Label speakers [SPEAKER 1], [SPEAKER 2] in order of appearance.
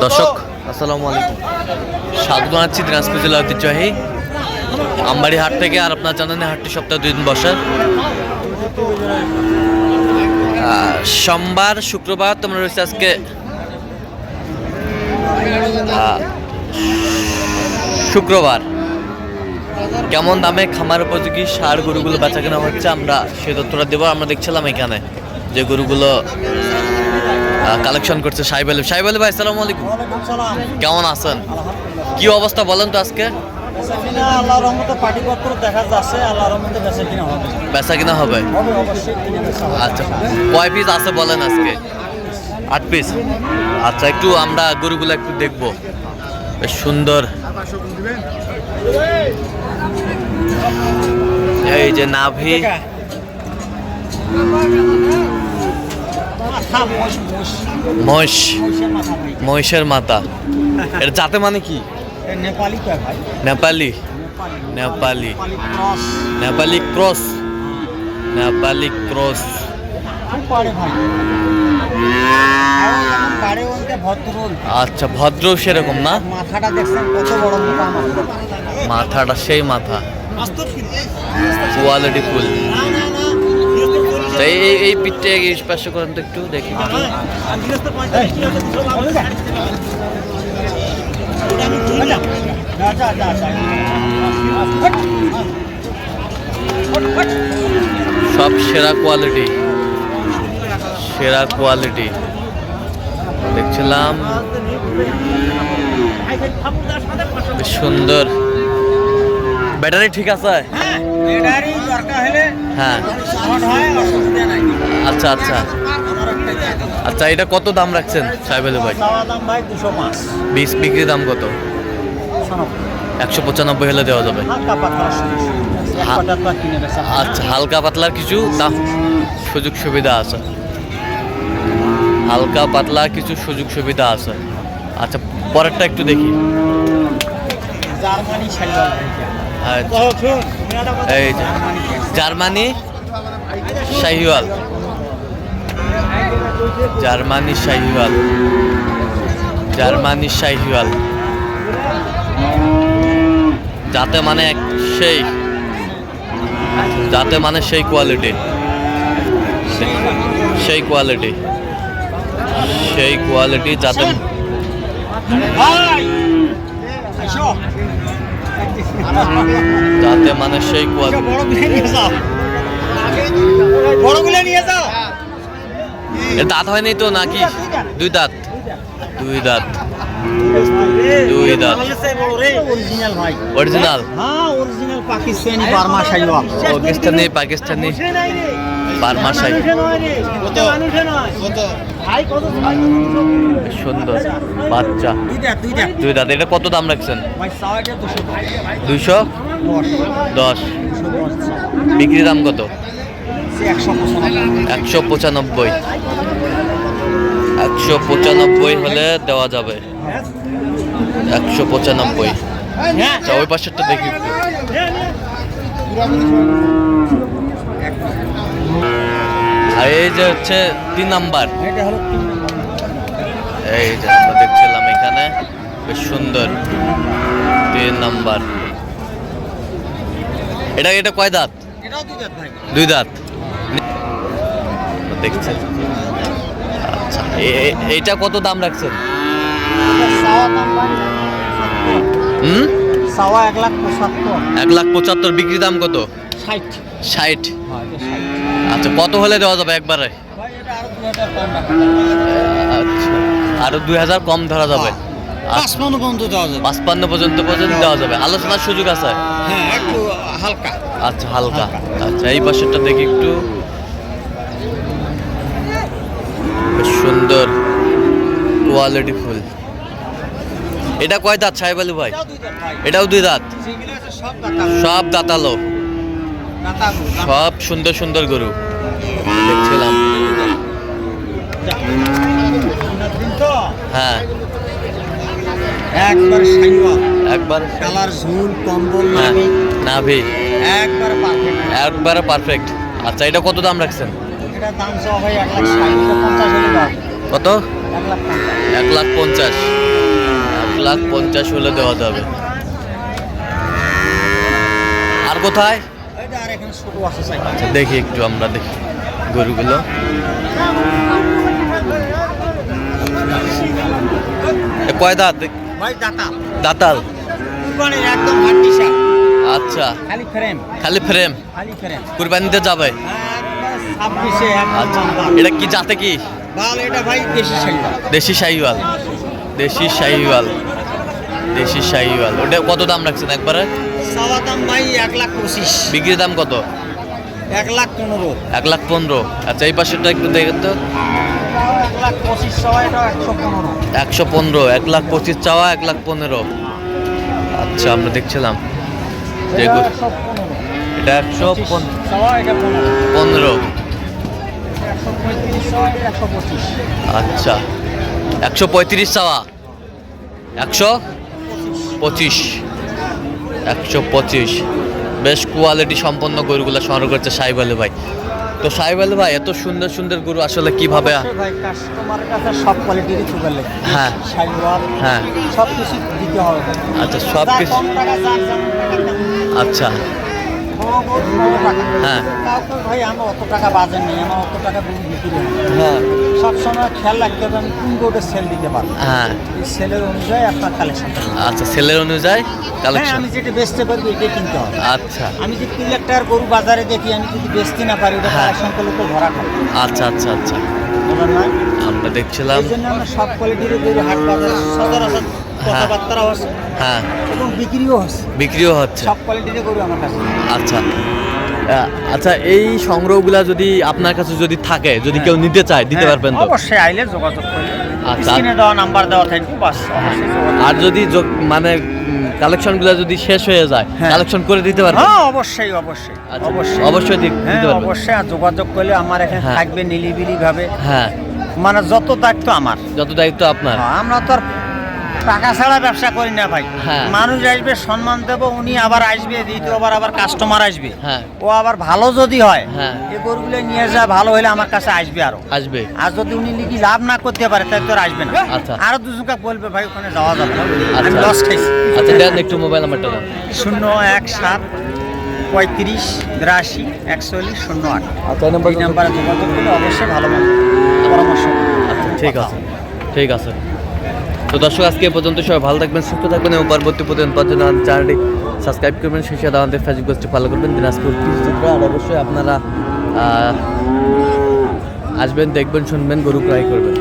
[SPEAKER 1] দর্শক আসসালামু আলাইকুম, স্বাগত জানাচ্ছি দিনাজপুর জেলা ঐতিহ্যবাহী আমবাড়ি হাট থেকে। আর আপনার জানেন হাটটি সপ্তাহে 2 দিন বসে, সোমবার শুক্রবার। তোমরা রয়েছে আজকে শুক্রবার। কেমন দামে খামার উপযোগী ষাঁড় গরুগুলো বেচা কেনা হচ্ছে আমরা সে তথ্যটা দেবো। আমরা দেখছিলাম এখানে যে গরুগুলো কালেকশন করছে সাহেব আলী ভাই, আসসালামু আলাইকুম। কেমন আছেন? কি অবস্থা বলেন তো আজকে?
[SPEAKER 2] আল্লাহর রহমতে পাটিপত্র দেখা যাচ্ছে, আল্লাহর রহমতে
[SPEAKER 1] বেচা কিনা হবে। আচ্ছা, কয় পিস আছে বলেন আজকে? 8 পিস। আচ্ছা, একটু আমরা গরুগুলো একটু দেখবো, বেশ সুন্দর। এই যে নাভি, মহিষের মাথা। এটা জাতে মানে কি? নেপালি ক্রস। আচ্ছা, ভদ্র সেরকম না?
[SPEAKER 2] মাথাটা দেখছেন কত বড় মোটা মাথা,
[SPEAKER 1] মাথাটা সেই মাথা, কোয়ালিটি ফুল। এই পিঠটা স্পর্শ করেন তো একটু দেখি। সব সেরা কোয়ালিটি দেখছিলাম, বেশ সুন্দর। ব্যাটারি ঠিক আছে? হ্যাঁ। আচ্ছা, এটা কত দাম রাখছেন সাহেব আলী ভাই? বিক্রি দাম কত? 195 হলে দেওয়া যাবে। আচ্ছা, হালকা পাতলার কিছু দাম সুযোগ সুবিধা আছে। আচ্ছা, পরেরটা একটু দেখি। এই যে জার্মানি শাহিওয়াল, যাতে মানে সেই কোয়ালিটি, যাতে মানে সেই দাঁত হয়নি তো নাকি? দুই দাঁত। অরিজিনাল পাকিস্তানি বার্মা সুন্দর বাচ্চা, দুই দাঁত। এটা কত দাম রাখছেন? 210। বিক্রি দাম কত? 195 হলে দেওয়া যাবে। 195। আচ্ছা, ওই পাশেরটা দেখি। আর এই যে হচ্ছে 3 নাম্বার, এই যে আমরা দেখছিলাম এখানে, বেশ সুন্দর 3 নাম্বার। এটা কয় দাঁত? 2 দাঁত দেখছেন। আচ্ছা, এইটা কত দাম রাখছেন? 1,75,000। বিক্রি দাম কত? 60। আচ্ছা, কত হলে দেওয়া যাবে একবারে? আচ্ছা, আরো 2000 কম ধরা যাবে। 55 পর্যন্ত দেওয়া যাবে। আলোচনার সুযোগ আছে? আচ্ছা, হালকা। আচ্ছা, এই পাশেরটা দেখি একটু, বেশ সুন্দর কোয়ালিটি ফুল। এটা কয় দাঁত সাহেব আলী ভাই? এটাও 2 দাঁত। সব দাঁতালো, সব সুন্দর গরু দেখছিলাম। হ্যাঁ, একবার কালার, ঝুল, কম্বল, নাভি একবারে পারফেক্ট। আচ্ছা, এটা কত দাম রাখছেন?
[SPEAKER 2] এটা দাম সব ভাই 1,50,000।
[SPEAKER 1] কত?
[SPEAKER 2] 1,50,000।
[SPEAKER 1] 1,50,000 হলে দেওয়া যাবে। আর কোথায়
[SPEAKER 2] এটা আর এখানে ছোট আছে চাই।
[SPEAKER 1] আচ্ছা দেখি একটু আমরা দেখি গরুগুলো। কয় দাঁত?
[SPEAKER 2] ভাই দাতা
[SPEAKER 1] দাঁতাল।
[SPEAKER 2] কুরবানির একদম হাড্ডি সাপ।
[SPEAKER 1] আচ্ছা
[SPEAKER 2] খালি ফ্রেম।
[SPEAKER 1] খালি ফ্রেম,
[SPEAKER 2] খালি ফ্রেম।
[SPEAKER 1] কুরবানিতে যাবে।
[SPEAKER 2] একবার 26-এ
[SPEAKER 1] আচ্ছা
[SPEAKER 2] একদম
[SPEAKER 1] এটা কি জাতে কি?
[SPEAKER 2] বাল এটা ভাই দেশি শাইওয়াল।
[SPEAKER 1] দেশি শাহিওয়াল। দেশি শাহিওয়াল, দেশি শাহিওয়াল। ওটা কত দাম রাখছেন একবারে?
[SPEAKER 2] চাওয়া দাম ভাই 1,25,000।
[SPEAKER 1] বিক্রির দাম কত?
[SPEAKER 2] 1,15,000।
[SPEAKER 1] 1,15,000। আচ্ছা এই পাশেরটা একটু দেখেন তো।
[SPEAKER 2] 1,25,000 চাওয়া, এটা 115,000।
[SPEAKER 1] 115, 1,25,000 চাওয়া, 1,15,000। আচ্ছা আমরা দেখছিলাম যে
[SPEAKER 2] এটা
[SPEAKER 1] গরু-
[SPEAKER 2] 115,000
[SPEAKER 1] এটা 115।
[SPEAKER 2] চাওয়া, এটা 15,000। 135 চাওয়া, এটা 125।
[SPEAKER 1] আচ্ছা 135 চাওয়া, 125। 125 বেশ কোয়ালিটি সম্পন্ন গরুগুলো সংগ্রহ করছে সাহেব আলী ভাই। তো সাহেব আলী ভাই এত সুন্দর সুন্দর গরু আসলে কিভাবে?
[SPEAKER 2] অবশ্যই ভাই কাস্টমারের কাছে সব কোয়ালিটিরই চুকার লাগে।
[SPEAKER 1] হ্যাঁ।
[SPEAKER 2] শাইওয়াল
[SPEAKER 1] হ্যাঁ।
[SPEAKER 2] সব কিছু দিতে হবে।
[SPEAKER 1] আচ্ছা সব
[SPEAKER 2] যার
[SPEAKER 1] কিছু।
[SPEAKER 2] কম টাকা, যার যেমন টাকা তেমন।
[SPEAKER 1] আচ্ছা
[SPEAKER 2] বড় গরু, বড় টাকা।
[SPEAKER 1] হ্যাঁ।
[SPEAKER 2] কাউকে ভাই আমার অত টাকা বাজেট নেই, আমার অত টাকা গরু বিক্রি হয় না।
[SPEAKER 1] হ্যাঁ
[SPEAKER 2] সবসময় খেয়াল রাখতে হবে আমি কোন গরুটা সেল দিতে পারবো।
[SPEAKER 1] হ্যাঁ।
[SPEAKER 2] এই সেলের অনুযায়ী আপনার কালেকশন।
[SPEAKER 1] আচ্ছা সেলের অনুযায়ী
[SPEAKER 2] হ্যাঁ,
[SPEAKER 1] কালেকশন।
[SPEAKER 2] আমি যেটা বেচতে পারবো এটাই কিনতে হবে।
[SPEAKER 1] আচ্ছা
[SPEAKER 2] আমি যদি 3 লাখ টাকার গরু বাজারে দেখি, আমি যদি বেচতে না পারি, ওটা
[SPEAKER 1] হ্যাঁ।
[SPEAKER 2] কালেকশন করলে তো ধরা খাবে।
[SPEAKER 1] আচ্ছা আচ্ছা আচ্ছা
[SPEAKER 2] বুঝলেন না?
[SPEAKER 1] আমরা দেখছিলাম।
[SPEAKER 2] এই জন্য আমরা সব কোয়ালিটির গরু হাট বাজারে সচরাচর কথাবার্তাও হচ্ছে
[SPEAKER 1] হ্যাঁ
[SPEAKER 2] এবং বিক্রিও হচ্ছে।
[SPEAKER 1] বিক্রিও হচ্ছে।
[SPEAKER 2] সব কোয়ালিটির গরু আমার কাছে।
[SPEAKER 1] আচ্ছা আচ্ছা এই সংগ্রহগুলা যদি আপনার কাছে যদি থাকে, যদি কেউ নিতে চায় দিতে
[SPEAKER 2] হ্যাঁ,
[SPEAKER 1] পারবেন তো?
[SPEAKER 2] অবশ্যই আইলে যোগাযোগ করলে।
[SPEAKER 1] আচ্ছা।
[SPEAKER 2] স্ক্রিনে দেওয়া নাম্বার দেওয়া থাকবে, বাস অবশ্যই যোগাযোগ।
[SPEAKER 1] আর যদি মানে কালেকশনগুলো যদি শেষ হয়ে যায়
[SPEAKER 2] হ্যাঁ।
[SPEAKER 1] কালেকশন করে দিতে পারবেন?
[SPEAKER 2] হ্যাঁ, অবশ্যই অবশ্যই
[SPEAKER 1] আচ্ছা,
[SPEAKER 2] অবশ্যই
[SPEAKER 1] অবশ্যই
[SPEAKER 2] হ্যাঁ,
[SPEAKER 1] দিতে পারবেন।
[SPEAKER 2] অবশ্যই। আর যোগাযোগ করলে আমার এখানে
[SPEAKER 1] হ্যাঁ।
[SPEAKER 2] থাকবে নিলিবিলি ভাবে।
[SPEAKER 1] হ্যাঁ
[SPEAKER 2] মানে যত দায়িত্ব আমার।
[SPEAKER 1] যত দায়িত্ব আপনার।
[SPEAKER 2] হ্যাঁ, আমরা তো আর টাকা ছাড়া ব্যবসা করি না ভাই।
[SPEAKER 1] হ্যাঁ।
[SPEAKER 2] মানুষ আসবে, সম্মান দেবো, উনি আবার আসবে, দ্বিতীয়বার আবার কাস্টমার আসবে।
[SPEAKER 1] হ্যাঁ
[SPEAKER 2] ও আবার ভালো যদি হয়,
[SPEAKER 1] হ্যাঁ।
[SPEAKER 2] এই গরুগুলো নিয়ে যায় ভালো হলে আমার কাছে আসবে আরো।
[SPEAKER 1] আসবে।
[SPEAKER 2] আর যদি উনি লিখি লাভ না করতে পারে তাই তো আর আসবে না।
[SPEAKER 1] আচ্ছা।
[SPEAKER 2] আরো দুজনকে বলবে ভাই ওখানে যাওয়া যাবে না, আমি
[SPEAKER 1] আচ্ছা।
[SPEAKER 2] লস খাইছি।
[SPEAKER 1] আচ্ছা দেন একটু মোবাইল নাম্বারটা দেন।
[SPEAKER 2] 017 35 82 41 08।
[SPEAKER 1] আচ্ছা এই
[SPEAKER 2] এই নাম্বারে যোগাযোগ করলে অবশ্যই ভালো মন্দ পরামর্শ হবে।
[SPEAKER 1] আচ্ছা ঠিক আছে ঠিক আছে। তো দর্শক আজকে এ পর্যন্ত, সবাই ভালো থাকবেন, সুস্থ থাকবেন এবং পরবর্তী প্রতিদিন পাওয়ার জন্য আমাদের চ্যানেলটি সাবস্ক্রাইব করবেন, সেই সাথে আমাদের ফেসবুক পেজটি ফলো করবেন দিনাজপুর কৃষিচিত্র। আর অবশ্যই আপনারা আসবেন, দেখবেন, শুনবেন, গরু ক্রয় করবেন।